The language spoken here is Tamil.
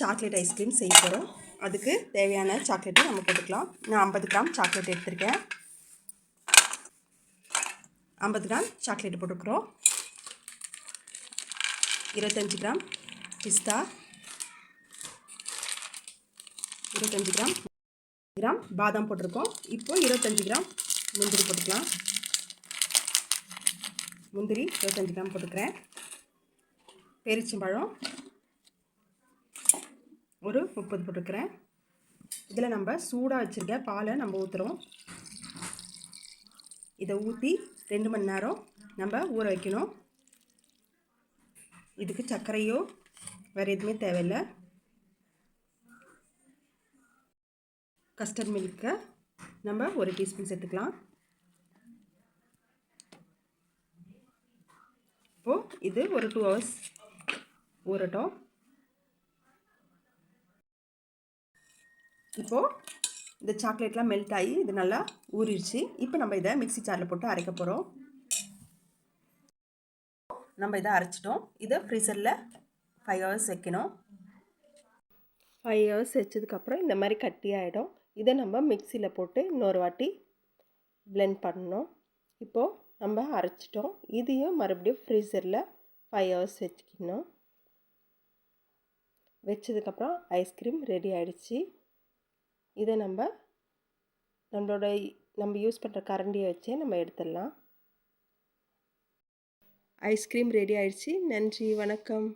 சாக்லேட் ஐஸ்கிரீம் செய்ய போகிறோம். அதுக்கு தேவையான சாக்லேட்டை நம்ம போட்டுக்கலாம். நான் 50 கிராம் சாக்லேட் எடுத்திருக்கேன். 50 கிராம் சாக்லேட் போட்டுக்கிறோம். 25 கிராம் பிஸ்தா, 25 கிராம் பாதாம் போட்டிருக்கோம். இப்போ 25 கிராம் முந்திரி போட்டுக்கலாம். முந்திரி 25 கிராம் போட்டுக்கிறேன். பேரிச்சம்பழம் ஒரு 30 போட்டுக்கிறேன். இதில் நம்ம சூடாக வச்சுருக்க பாலை நம்ம ஊற்றுறோம். இதை ஊற்றி 2 மணி நேரம் நம்ம ஊற வைக்கணும். இதுக்கு சர்க்கரையோ வேறு எதுவுமே தேவையில்லை. கஸ்டர்ட் மில்கை நம்ம 1 டீஸ்பூன் சேர்த்துக்கலாம். இப்போது இது ஒரு 2 ஹவர்ஸ் ஊறட்டும். இப்போது இந்த சாக்லேட்லாம் மெல்ட் ஆகி இது நல்லா ஊறிடுச்சு. இப்போ நம்ம இதை மிக்ஸி ஜாரில் போட்டு அரைக்க போகிறோம். நம்ம இதை அரைச்சிட்டோம். இதை ஃப்ரீசரில் 5 ஹவர்ஸ் வைக்கணும். 5 ஹவர்ஸ் வச்சதுக்கப்புறம் இந்த மாதிரி கட்டியாகிடும். இதை நம்ம மிக்சியில் போட்டு இன்னொரு வாட்டி பிளெண்ட் பண்ணணும். இப்போது நம்ம அரைச்சிட்டோம். இதையும் மறுபடியும் ஃப்ரீசரில் 5 ஹவர்ஸ் வச்சுக்கணும். வச்சதுக்கப்புறம் ஐஸ்கிரீம் ரெடி ஆகிடுச்சு. இதை நம்ம யூஸ் பண்ணுற கரண்டியை வச்சே நம்ம எடுத்துடலாம். ஐஸ்கிரீம் ரெடி ஆகிடுச்சு. நன்றி, வணக்கம்.